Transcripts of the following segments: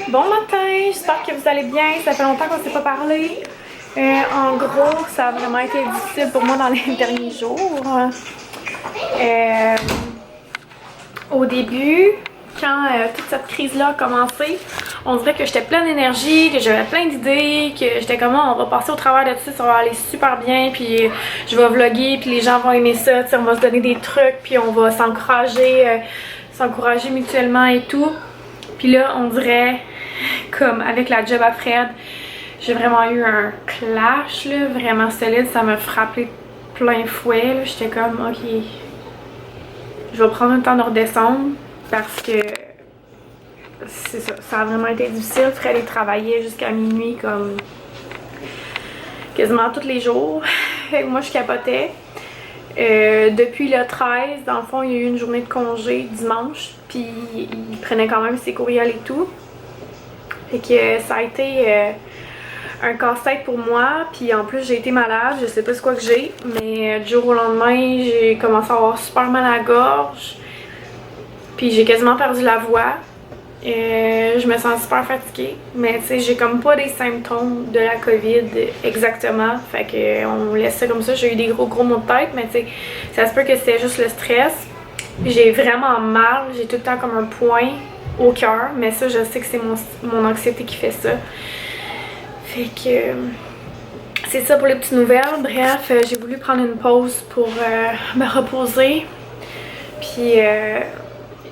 Bon matin, j'espère que vous allez bien. Ça fait longtemps qu'on ne s'est pas parlé. En gros, ça a vraiment été difficile pour moi dans les derniers jours. Au début, quand toute cette crise-là a commencé, on dirait que j'étais pleine d'énergie, que j'avais plein d'idées, que j'étais comme on va passer au travers de tout ça, ça va aller super bien, puis je vais vlogger, puis les gens vont aimer ça, on va se donner des trucs, puis on va s'encourager mutuellement et tout. Puis là, on dirait, comme avec la job à Fred, j'ai vraiment eu un clash, là, vraiment solide. Ça m'a frappé plein fouet. J'étais comme, ok, je vais prendre le temps de redescendre parce que c'est ça. Ça a vraiment été difficile. Fred, il travaillait jusqu'à minuit, comme quasiment tous les jours. Fait que moi, je capotais. Depuis le 13, dans le fond, il y a eu une journée de congé dimanche, puis il prenait quand même ses courriels et tout. Fait que ça a été un casse-tête pour moi, puis en plus j'ai été malade, je sais pas ce quoi que j'ai, mais du jour au lendemain, j'ai commencé à avoir super mal à la gorge, puis j'ai quasiment perdu la voix. Je me sens super fatiguée, mais tu sais, j'ai comme pas des symptômes de la COVID exactement, fait que on laisse ça comme ça. J'ai eu des gros maux de tête, mais tu sais, ça se peut que c'était juste le stress. J'ai vraiment mal, j'ai tout le temps comme un point au cœur, mais ça, je sais que c'est mon anxiété qui fait ça. Fait que c'est ça pour les petites nouvelles. Bref, j'ai voulu prendre une pause pour me reposer, puis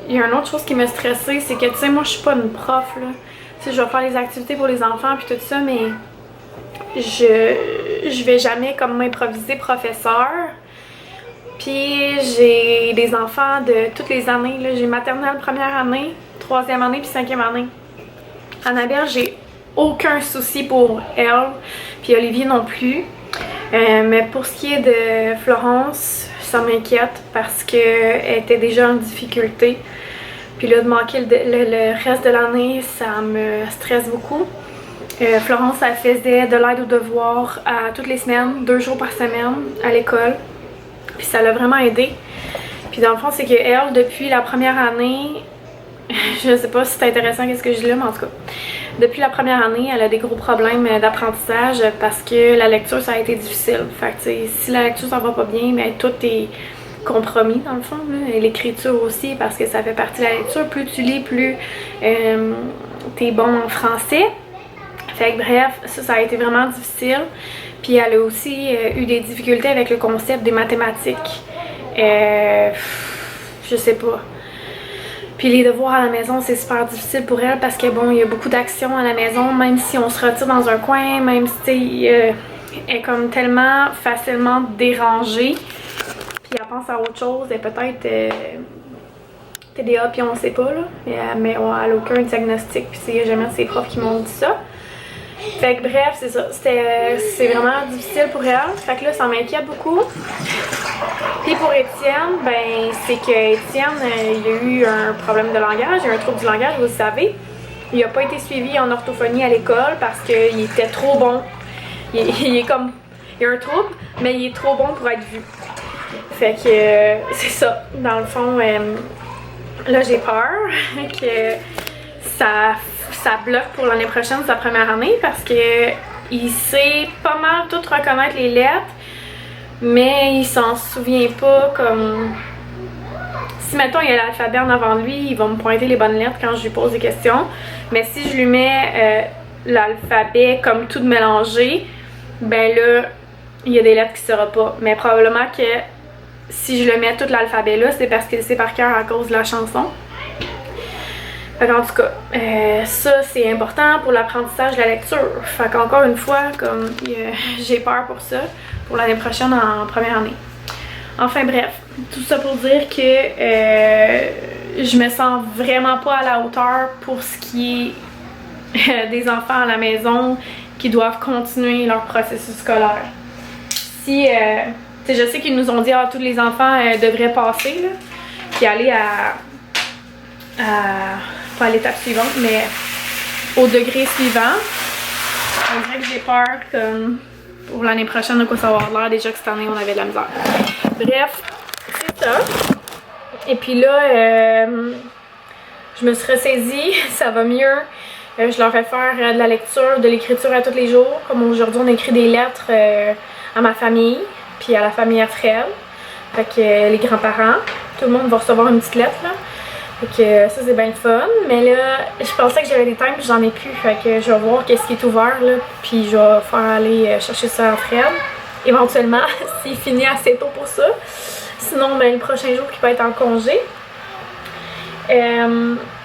il y a une autre chose qui m'a stressée, c'est que, tu sais, moi, je suis pas une prof, là. Tu sais, je vais faire les activités pour les enfants puis tout ça, mais je vais jamais comme m'improviser professeur. Puis j'ai des enfants de toutes les années, là. J'ai maternelle première année, troisième année puis cinquième année. Annabelle, j'ai aucun souci pour elle, puis Olivier non plus. Mais pour ce qui est de Florence, ça m'inquiète parce qu'elle était déjà en difficulté. Puis là, de manquer le reste de l'année, ça me stresse beaucoup. Florence, elle faisait de l'aide aux devoirs toutes les semaines, 2 jours par semaine à l'école. Puis ça l'a vraiment aidé. Puis dans le fond, c'est qu'elle, depuis la première année, je sais pas si c'est intéressant qu'est-ce que je dis là, mais en tout cas, depuis la première année, elle a des gros problèmes d'apprentissage parce que la lecture, ça a été difficile. Fait que, tu sais, si la lecture, ça va pas bien, mais tout est compromis dans le fond, là. Et l'écriture aussi, parce que ça fait partie de la lecture. Plus tu lis, plus t'es bon en français. Fait que bref, ça a été vraiment difficile. Puis elle a aussi eu des difficultés avec le concept des mathématiques. Je sais pas. Puis les devoirs à la maison, c'est super difficile pour elle parce que bon, il y a beaucoup d'actions à la maison, même si on se retire dans un coin, même si elle est comme tellement facilement dérangée. Puis elle pense à autre chose, et peut-être TDA, puis on sait pas, là. Mais elle a aucun diagnostic, puis c'est jamais ses profs qui m'ont dit ça. Fait que bref, c'est ça. C'est vraiment difficile pour elle. Fait que là, ça m'inquiète beaucoup. Puis pour Étienne, ben c'est que Étienne, il a eu un problème de langage, il a un trouble du langage, vous le savez. Il n'a pas été suivi en orthophonie à l'école parce qu'il était trop bon. Il est comme... Il a un trouble, mais il est trop bon pour être vu. Fait que c'est ça. Dans le fond, là j'ai peur que ça bloque pour l'année prochaine sa première année parce que il sait pas mal tout reconnaître les lettres, mais il s'en souvient pas. Comme si mettons il y a l'alphabet en avant de lui, il va me pointer les bonnes lettres quand je lui pose des questions, mais si je lui mets l'alphabet comme tout mélangé, ben là il y a des lettres qu'il saura pas. Mais probablement que si je le mets tout l'alphabet là, c'est parce qu'il le sait par cœur à cause de la chanson. Fait qu'en tout cas, ça c'est important pour l'apprentissage de la lecture. Fait qu'encore une fois, comme j'ai peur pour ça, pour l'année prochaine en première année. Enfin bref, tout ça pour dire que je me sens vraiment pas à la hauteur pour ce qui est des enfants à la maison qui doivent continuer leur processus scolaire. Si, je sais qu'ils nous ont dit tous les enfants devraient passer, là, puis aller pas à l'étape suivante, mais au degré suivant. On dirait que j'ai peur comme pour l'année prochaine de quoi ça va avoir l'air. Déjà que cette année on avait de la misère. Bref, c'est ça. Et puis là, je me suis ressaisie, ça va mieux. Je leur fais faire de la lecture, de l'écriture à tous les jours. Comme aujourd'hui, on écrit des lettres à ma famille, puis à la famille à Fred. Fait que les grands-parents, tout le monde va recevoir une petite lettre là. Fait que ça c'est bien le fun. Mais là, je pensais que j'avais des timbres, puis j'en ai plus. Fait que je vais voir qu'est-ce qui est ouvert là, puis je vais faire aller chercher ça à Fred. Éventuellement, s'il finit assez tôt pour ça. Sinon, ben, le prochain jour qui peut être en congé.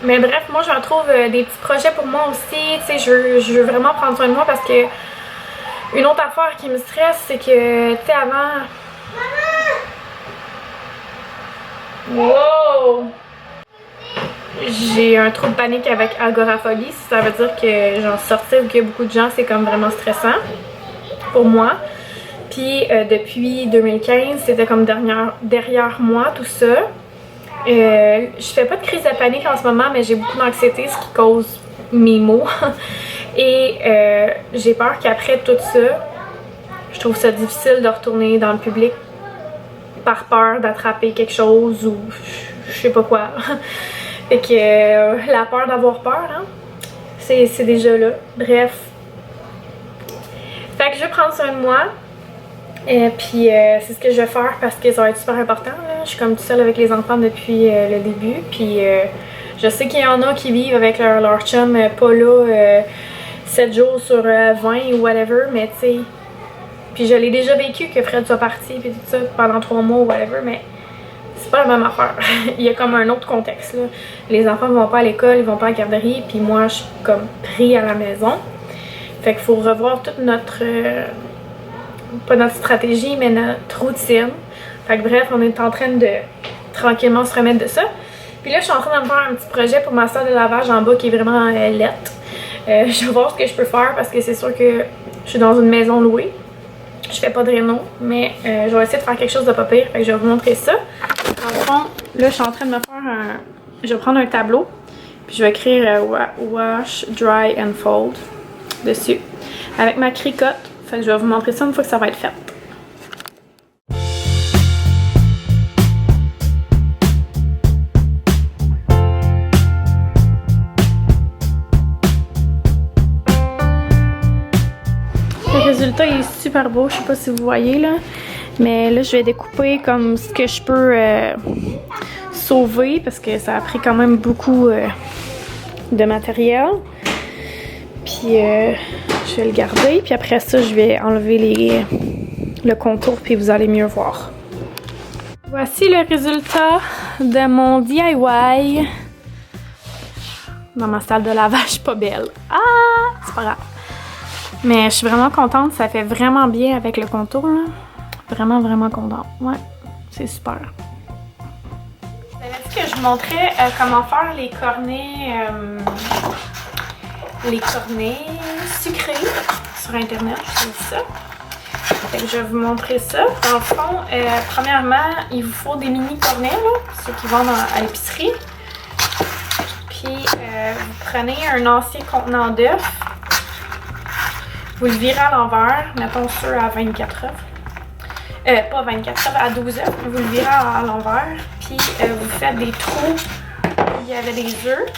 Mais bref, moi je retrouve des petits projets pour moi aussi. Tu sais, je veux vraiment prendre soin de moi parce que une autre affaire qui me stresse, c'est que, tu sais, avant... Wow! J'ai un trouble de panique avec agoraphobie. Ça veut dire que j'en sortais ou qu'il y a beaucoup de gens, c'est comme vraiment stressant pour moi. Puis depuis 2015, c'était comme derrière moi tout ça. Je fais pas de crise de panique en ce moment, mais j'ai beaucoup d'anxiété, ce qui cause mes maux. Et j'ai peur qu'après tout ça, je trouve ça difficile de retourner dans le public par peur d'attraper quelque chose ou je sais pas quoi. Fait que la peur d'avoir peur, hein, c'est déjà là. Bref. Fait que je vais prendre soin de moi. Et puis c'est ce que je vais faire parce que ça va être super important. Là. Je suis comme toute seule avec les enfants depuis le début. Puis je sais qu'il y en a qui vivent avec leur chum pas là 7 jours sur 20 ou whatever, mais tu sais. Puis je l'ai déjà vécu que Fred soit parti puis tout ça pendant 3 mois ou whatever, mais c'est pas la même affaire. Il y a comme un autre contexte là. Les enfants vont pas à l'école, ils vont pas à la garderie, puis moi je suis comme pris à la maison. Fait qu'il faut revoir toute notre pas notre stratégie, mais notre routine. Fait que bref, on est en train de tranquillement se remettre de ça. Puis là, je suis en train de me faire un petit projet pour ma salle de lavage en bas qui est vraiment laite. Je vais voir ce que je peux faire parce que c'est sûr que je suis dans une maison louée. Je fais pas de réno, mais je vais essayer de faire quelque chose de pas pire. Fait que je vais vous montrer ça. En fond, là, je suis en train de me faire un... Je vais prendre un tableau, puis je vais écrire Wash, Dry and Fold dessus. Avec ma cricotte. Fait que je vais vous montrer ça une fois que ça va être fait. Le résultat est super beau, je sais pas si vous voyez là. Mais là je vais découper comme ce que je peux sauver parce que ça a pris quand même beaucoup de matériel. Puis je vais le garder, puis après ça, je vais enlever le contour, puis vous allez mieux voir. Voici le résultat de mon DIY dans ma salle de lavage pas belle. Ah! C'est pas grave. Mais je suis vraiment contente, ça fait vraiment bien avec le contour, là. Vraiment, vraiment contente. Ouais, c'est super. J'avais dit que je vous montrais comment faire les cornets... sucrés sur internet, je dis ça. Fait que je vais vous montrer ça. Dans le fond, premièrement, il vous faut des mini cornets, là, ceux qui vendent à l'épicerie. Puis vous prenez un ancien contenant d'œufs. Vous le virez à l'envers, mettons ceux à 24 œufs. Pas 24 œufs, à 12 œufs. Vous le virez à l'envers. Puis vous faites des trous où il y avait des œufs.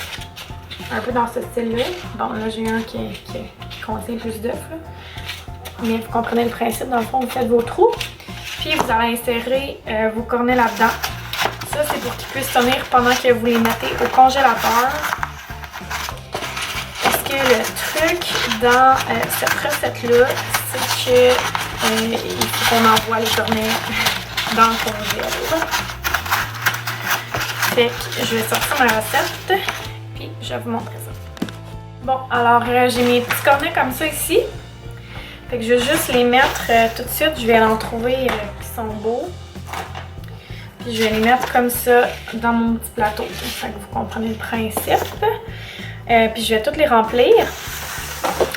Un peu dans ce style-là. Bon, là, j'ai un qui contient plus d'œufs. Mais vous comprenez le principe. Dans le fond, vous faites vos trous. Puis, vous allez insérer vos cornets là-dedans. Ça, c'est pour qu'ils puissent tenir pendant que vous les mettez au congélateur. Parce que le truc dans cette recette-là, c'est que il faut qu'on envoie les cornets dans le congélateur. Fait que je vais sortir ma recette. Je vais vous montrer ça. Bon, alors j'ai mes petits cornets comme ça ici. Fait que je vais juste les mettre tout de suite. Je vais en trouver qui sont beaux. Puis je vais les mettre comme ça dans mon petit plateau. Fait que vous comprenez le principe. Puis je vais toutes les remplir.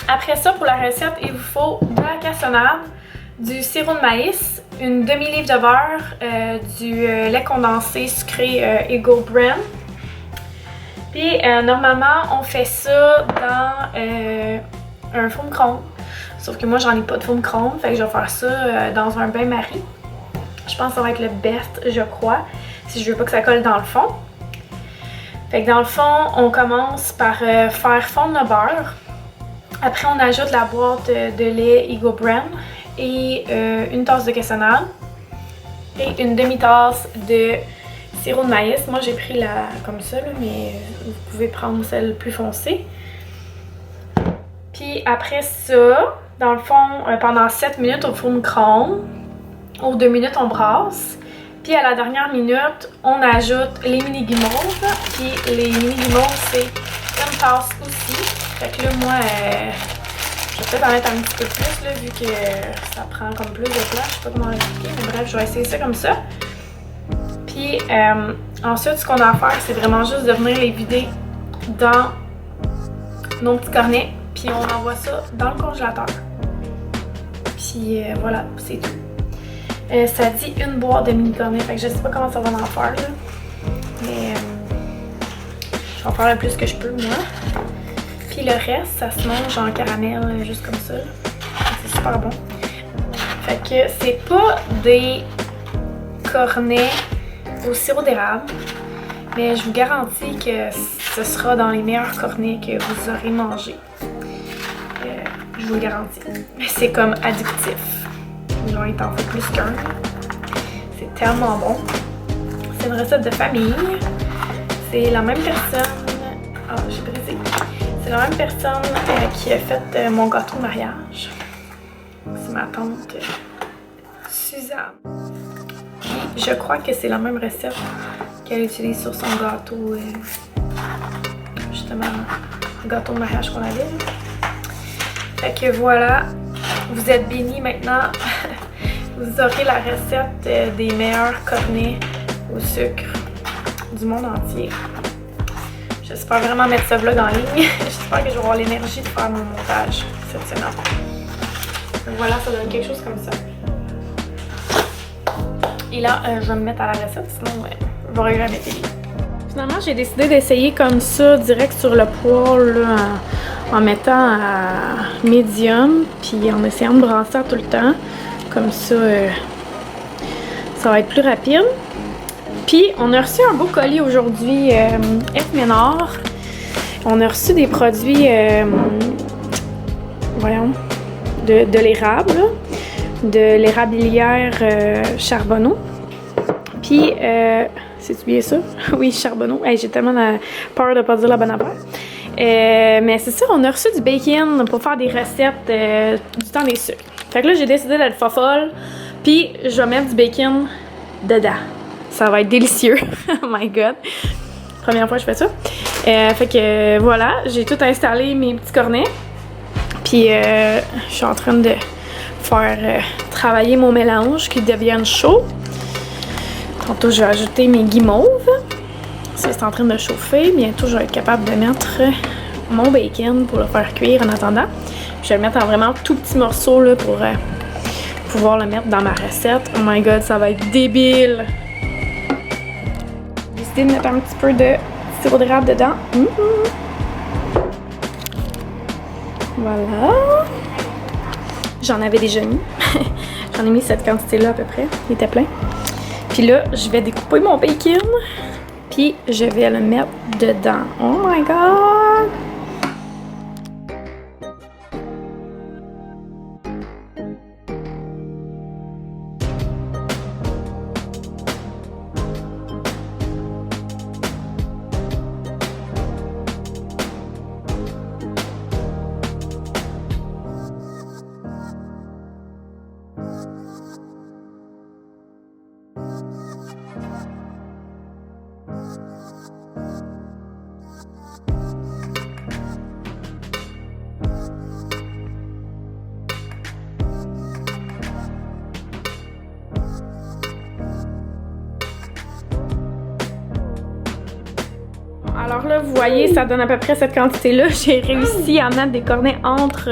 Après ça, pour la recette, il vous faut de la cassonade, du sirop de maïs, une demi-livre de beurre, du lait condensé sucré Eagle Brand. Puis normalement, on fait ça dans un four micro-ondes. Sauf que moi, j'en ai pas de four micro-ondes, fait que je vais faire ça dans un bain-marie. Je pense que ça va être le best, je crois, si je veux pas que ça colle dans le fond. Fait que dans le fond, on commence par faire fondre le beurre. Après, on ajoute la boîte de lait Eagle Brand et une tasse de cassonade et une demi-tasse de sirop de maïs. Moi, j'ai pris la comme ça, là, mais vous pouvez prendre celle plus foncée. Puis après ça, dans le fond, pendant 7 minutes au four micro-ondes. Aux 2 minutes, on brasse. Puis à la dernière minute, on ajoute les mini guimauves. Puis les mini guimauves, c'est une tasse aussi. Fait que là, moi, je vais peut-être en mettre un petit peu plus, là, vu que ça prend comme plus de place. Je sais pas comment expliquer, mais bref, je vais essayer ça comme ça. Puis ensuite, ce qu'on a à faire, c'est vraiment juste de venir les vider dans nos petits cornets. Puis on envoie ça dans le congélateur. Puis voilà, c'est tout. Ça dit une boîte de mini cornets, fait que je sais pas comment ça va en faire là. Mais je vais en faire le plus que je peux moi. Puis le reste, ça se mange en caramel juste comme ça. C'est super bon. Fait que c'est pas des cornets au sirop d'érable, mais je vous garantis que ce sera dans les meilleurs cornets que vous aurez mangé. Je vous le garantis. C'est comme addictif. Genre, il t'en faut plus qu'un. C'est tellement bon. C'est une recette de famille. C'est la même personne. Ah, j'ai brisé. C'est la même personne qui a fait mon gâteau de mariage. C'est ma tante Suzanne. Et je crois que c'est la même recette qu'elle utilise sur son gâteau. Justement, le gâteau de mariage qu'on avait. Fait que voilà. Vous êtes bénis maintenant. Vous aurez la recette des meilleurs cornets au sucre du monde entier. J'espère vraiment mettre ce vlog en ligne. J'espère que je vais avoir l'énergie de faire mon montage cette semaine. Donc voilà, ça donne quelque chose comme ça. Et là, je vais me mettre à la recette, sinon je vais jamais payer. Finalement, j'ai décidé d'essayer comme ça, direct sur le poêle, là, en mettant à médium, puis en essayant de brasser tout le temps. Comme ça, ça va être plus rapide. Puis, on a reçu un beau colis aujourd'hui, F Ménard. On a reçu des produits, voyons, de l'érable, de l'érablière Charbonneau. Puis, c'est-tu bien ça? Oui, Charbonneau. Hey, j'ai tellement peur de ne pas dire la bonne affaire. Mais c'est ça, on a reçu du bacon pour faire des recettes du temps des sucres. Fait que là, j'ai décidé d'être fofolle, puis je vais mettre du bacon dedans. Ça va être délicieux. Oh my god. Première fois que je fais ça. Fait que voilà, j'ai tout installé mes petits cornets. Puis je suis en train de faire travailler mon mélange qui devienne chaud. Tantôt, je vais ajouter mes guimauves. Ça, c'est en train de chauffer. Bientôt, je vais être capable de mettre mon bacon pour le faire cuire en attendant. Je vais le mettre en vraiment tout petits morceaux là, pour pouvoir le mettre dans ma recette. Oh my god, ça va être débile! J'ai décidé de mettre un petit peu de sirop d'érable dedans. Voilà. J'en avais déjà mis. J'en ai mis cette quantité-là à peu près. Il était plein. Puis là, je vais découper mon bacon. Puis je vais le mettre dedans. Oh my god! Alors là, vous voyez, ça donne à peu près cette quantité-là. J'ai réussi à mettre des cornets entre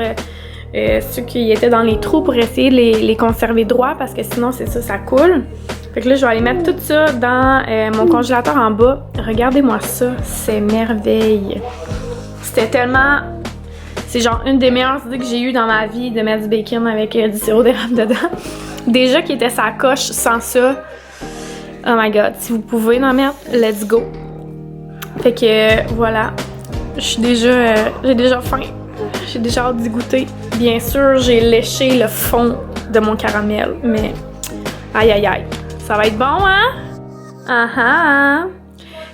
ceux qui étaient dans les trous pour essayer de les conserver droits parce que sinon, c'est ça, ça coule. Fait que là, je vais aller mettre tout ça dans mon congélateur en bas. Regardez-moi ça, c'est merveille. C'était tellement... C'est genre une des meilleures idées que j'ai eues dans ma vie de mettre du bacon avec du sirop d'érable dedans. Déjà qu'il était sa coche sans ça. Oh my god, si vous pouvez en mettre, let's go. Fait que voilà, j'ai déjà faim. J'ai déjà hâte d'y goûter. Bien sûr, j'ai léché le fond de mon caramel, mais aïe aïe aïe. Ça va être bon, hein? Ah ah!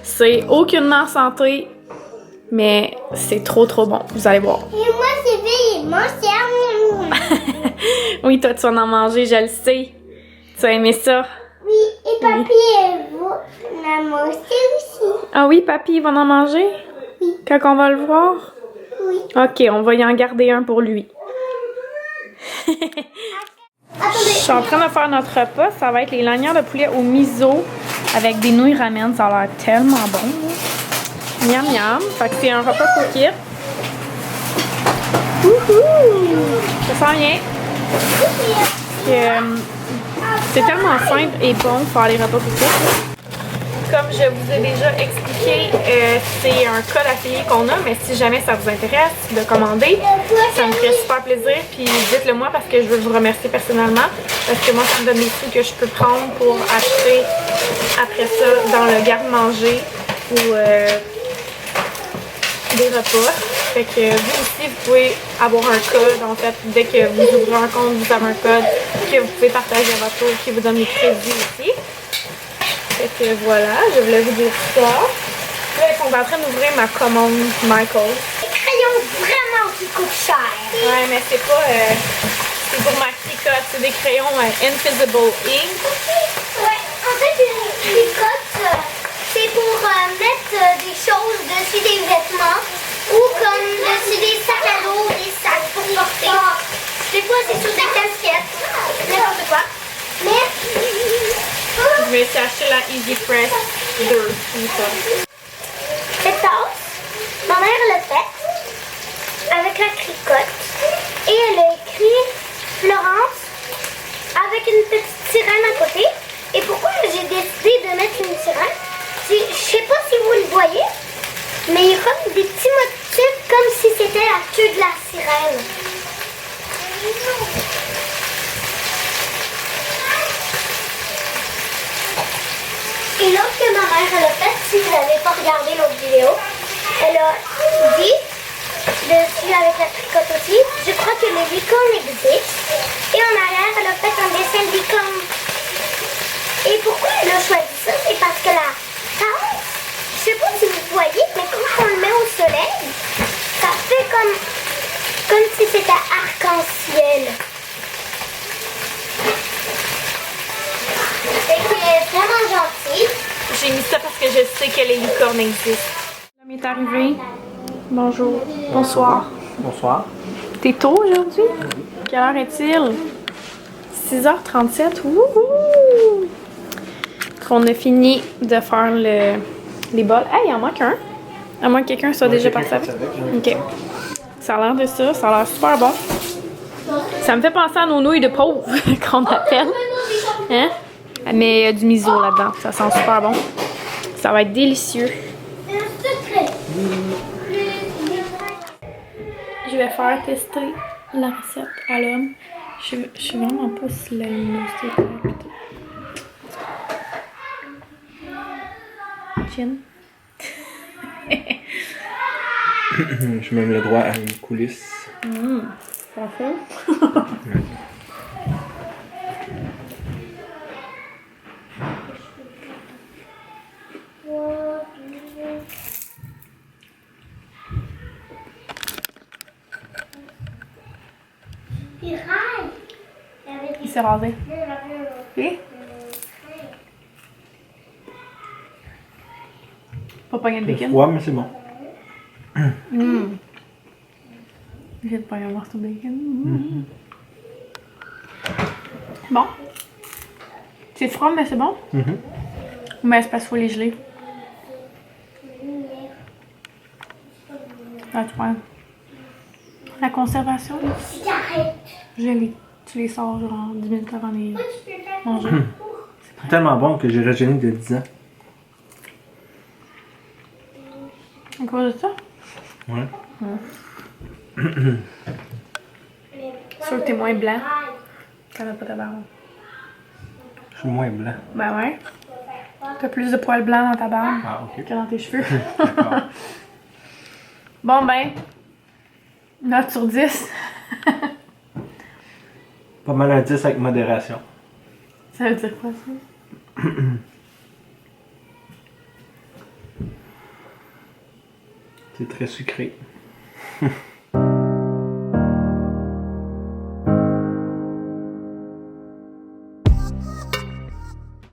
C'est aucunement santé, mais c'est trop bon. Vous allez voir. Et moi, c'est fait manger. Oui, toi, tu vas en manger, je le sais. Tu as aimé ça? Oui, et papy, vous la mangez aussi. Ah oui, papy, il va en manger? Oui. Quand on va le voir? Oui. Ok, on va y en garder un pour lui. Attendez. Je suis en train de faire notre repas. Ça va être les lanières de poulet au miso avec des nouilles ramen. Ça a l'air tellement bon. Miam miam. Fait que c'est un repas cookit. Wouhou! Ça sent bien. C'est tellement simple et bon de faire les repas cookit. Comme je vous ai déjà expliqué, c'est un code affilié qu'on a, mais si jamais ça vous intéresse de commander, ça me ferait super plaisir. Puis dites-le moi parce que je veux vous remercier personnellement. Parce que moi, ça me donne des sous que je peux prendre pour acheter après ça dans le garde-manger ou des repas. Fait que vous aussi, vous pouvez avoir un code. En fait, dès que vous ouvrez un compte, vous avez un code que vous pouvez partager à votre tour qui vous donne des crédits aussi. Fait que voilà, je voulais vous dire ça. Là, ils sont en train d'ouvrir ma commande Michael. Des crayons vraiment qui coûtent cher. Ouais, mais c'est pas... c'est pour ma tricote. C'est des crayons Invisible Ink. Ouais, en fait, une tricote, c'est pour mettre des choses dessus des vêtements ou comme dessus des sacs à dos, des sacs pour porter. Des fois, c'est sur des casquettes, n'importe quoi. Mais... Je vais essayer d'acheter la Easy Press 2. Comme ça. Cette tasse, ma mère l'a faite avec la tricote et elle a écrit Florence avec une petite sirène à côté. Et pourquoi j'ai décidé de mettre une sirène? Je sais pas si vous le voyez, mais il y a comme des petits motifs comme si c'était la queue de la sirène. Et l'autre que ma mère elle a fait, si vous n'avez pas regardé l'autre vidéo, elle a dit dessus avec la tricote aussi, je crois que les licornes existent. Et en arrière, elle a fait un dessin de licorne. Et pourquoi elle a choisi ça? C'est parce que la tasse, je sais pas si vous voyez, mais quand on le met au soleil, ça fait comme si c'était arc-en-ciel. C'est vraiment gentil. J'ai mis ça parce que je sais que les licornes existent. L'homme est arrivé. Bonjour. Bonsoir. Bonsoir. T'es tôt aujourd'hui? Quelle heure est-il? 6h37. Wouhou! On a fini de faire les bols. Hey, il en manque un. À moins que quelqu'un soit déjà passé avec. Ok. Ça a l'air de ça. Ça a l'air super bon. Ça me fait penser à nos nouilles de pauvre qu'on appelle. Hein? Mais il y a du miso là-dedans. Ça sent super bon. Ça va être délicieux. C'est un secret. Je vais faire tester la recette à l'homme. Je suis vraiment pas si la luminosité est correcte. Chin. Je mets le droit à une coulisse. Ça fait. Il s'est rasé. Oui? Pas pogner de C'est bacon? froid, mais c'est bon. J'ai pas y avoir ce bacon. Bon. C'est froid, mais c'est bon? Mais c'est parce qu'il faut les geler. Ah, tu vois. La conservation, Cigarette. tu les sors genre 10 minutes avant les manger. C'est tellement bon que j'ai rajeuni de 10 ans. À cause de ça? Ouais. Sûr que t'es moins blanc. Quand t'as pas de barbe. Je suis moins blanc. Ben ouais. T'as plus de poils blancs dans ta barbe Ah, ok. que dans tes cheveux. D'accord. Bon ben, note sur 10. Pas mal un 10 avec modération. Ça veut dire quoi ça? C'est très sucré.